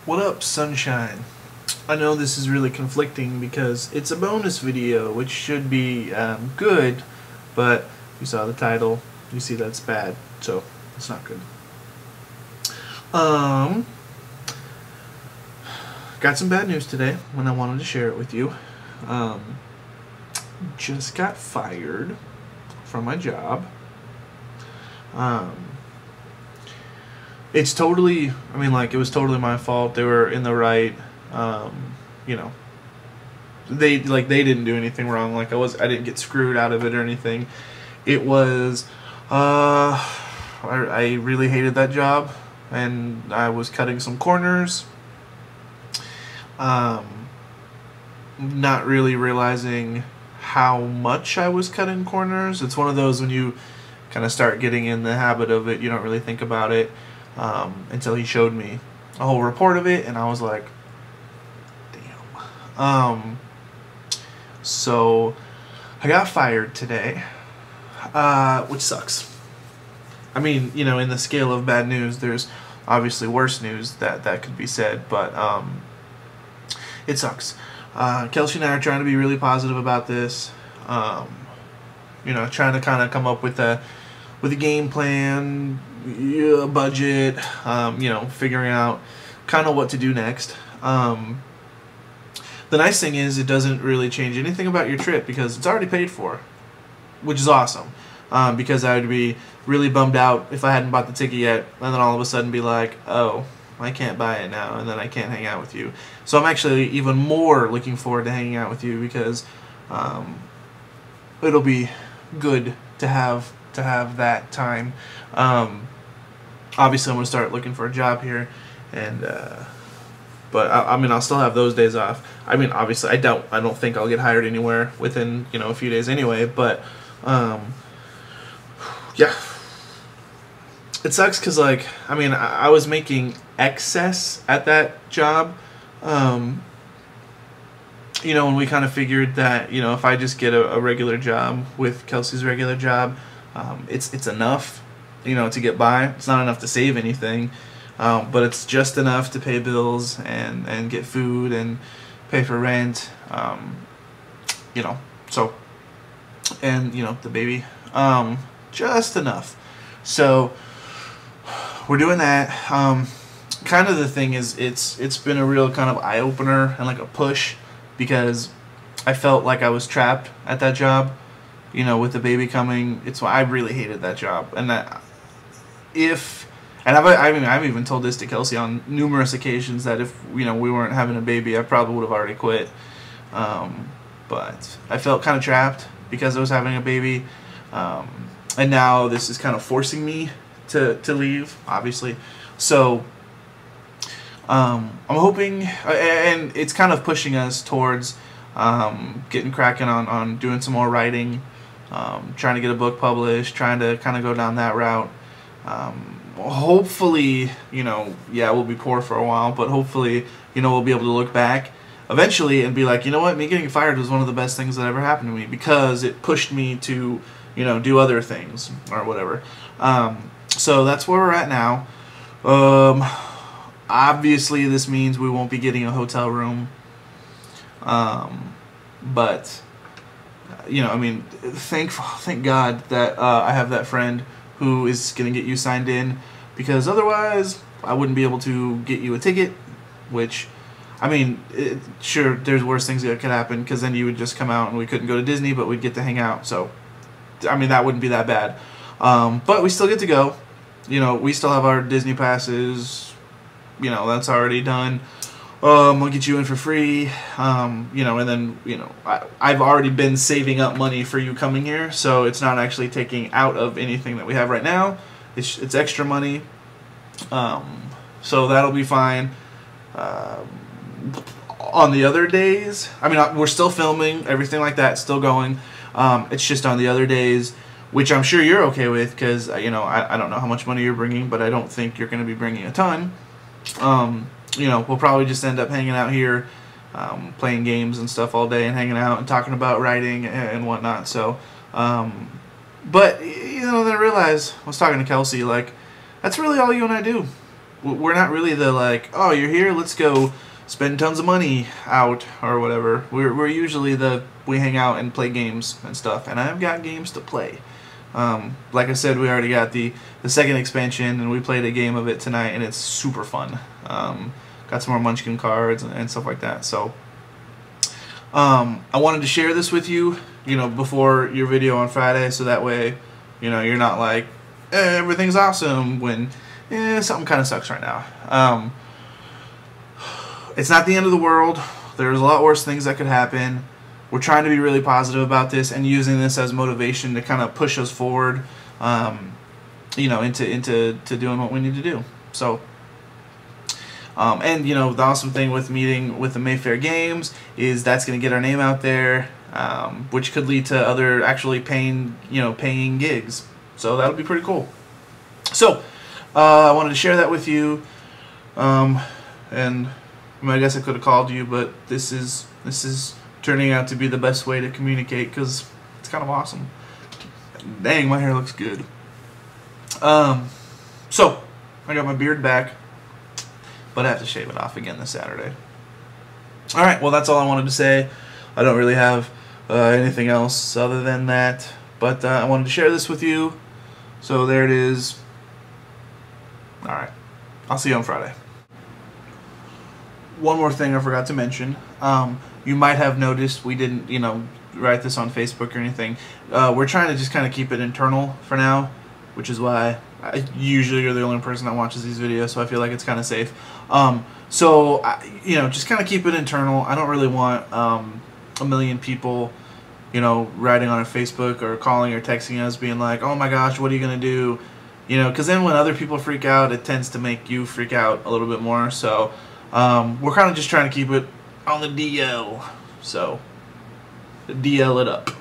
What up, sunshine? I know this is really conflicting because it's a bonus video, which should be good, but you saw the title, you see that's bad, so it's not good. Got some bad news today when I wanted to share it with you. Just got fired from my job. It's totally, it was totally my fault. They were in the right. You know, they didn't do anything wrong. I didn't get screwed out of it or anything. It was, I really hated that job, and I was cutting some corners. Not really realizing how much I was cutting corners. It's one of those when you kind of start getting in the habit of it, you don't really think about it until he showed me a whole report of it, and I was like, damn. So I got fired today, which sucks. In the scale of bad news, there's obviously worse news that could be said, but it sucks. Kelsey and I are trying to be really positive about this. Trying to kind of come up with a game plan, a budget, figuring out kind of what to do next. The nice thing is it doesn't really change anything about your trip because it's already paid for, which is awesome. Because I would be really bummed out if I hadn't bought the ticket yet, and then all of a sudden be like, oh, I can't buy it now, and then I can't hang out with you. So I'm actually even more looking forward to hanging out with you because it'll be good to have that time. Obviously, I'm going to start looking for a job here, and but I'll still have those days off. Obviously, I don't think I'll get hired anywhere within a few days anyway. But yeah, it sucks because I was making excess at that job. When we kind of figured that if I just get a regular job with Kelsey's regular job, it's enough to get by. It's not enough to save anything, but it's just enough to pay bills and get food and pay for rent. So and the baby, just enough. So we're doing that. Kind of the thing is, it's been a real kind of eye opener and like a push because I felt like I was trapped at that job. With the baby coming, I really hated that job, and I've even told this to Kelsey on numerous occasions that if we weren't having a baby, I probably would have already quit. But I felt kind of trapped because I was having a baby, and now this is kind of forcing me to leave, obviously. So I'm hoping, and it's kind of pushing us towards getting cracking on doing some more writing, trying to get a book published, trying to kind of go down that route. Hopefully, we'll be poor for a while, but hopefully, we'll be able to look back eventually and be like, you know what, me getting fired was one of the best things that ever happened to me because it pushed me to, do other things or whatever. So that's where we're at now. Obviously, this means we won't be getting a hotel room. But thank God that I have that friend who is going to get you signed in, because otherwise I wouldn't be able to get you a ticket, which, sure, there's worse things that could happen, because then you would just come out and we couldn't go to Disney, but we'd get to hang out, so, that wouldn't be that bad. But we still get to go. We still have our Disney passes, that's already done. We'll get you in for free, and then, I've already been saving up money for you coming here, so it's not actually taking out of anything that we have right now. It's extra money, so that'll be fine. On the other days, we're still filming, everything like that, still going. It's just on the other days, which I'm sure you're okay with, because, I don't know how much money you're bringing, but I don't think you're going to be bringing a ton. We'll probably just end up hanging out here, playing games and stuff all day and hanging out and talking about writing and whatnot. So, but, then I realized, I was talking to Kelsey, that's really all you and I do. we're not really the like, oh, you're here, let's go spend tons of money out or whatever. We're usually we hang out and play games and stuff, and I've got games to play. Like I said, we already got the second expansion, and we played a game of it tonight, and it's super fun. Got some more Munchkin cards and stuff like that. So I wanted to share this with you, before your video on Friday, so that way, you're not like, everything's awesome when something kind of sucks right now. It's not the end of the world. There's a lot worse things that could happen. We're trying to be really positive about this and using this as motivation to kind of push us forward, into doing what we need to do. So, and the awesome thing with meeting with the Mayfair Games is that's going to get our name out there, which could lead to other actually paying gigs. So that'll be pretty cool. So, I wanted to share that with you, and I guess I could have called you, but this is turning out to be the best way to communicate because it's kind of awesome. Dang, my hair looks good. So I got my beard back, but I have to shave it off again this Saturday. All right, well, that's all I wanted to say. I don't really have anything else other than that, but I wanted to share this with you. So there it is. All right, I'll see you on Friday. One more thing I forgot to mention. You might have noticed we didn't, write this on Facebook or anything. We're trying to just kind of keep it internal for now, which is why usually you're the only person that watches these videos, so I feel like it's kind of safe. So, just kind of keep it internal. I don't really want a million people, writing on our Facebook or calling or texting us being like, oh my gosh, what are you going to do? Because then when other people freak out, it tends to make you freak out a little bit more. So, we're kind of just trying to keep it on the DL. So, DL it up.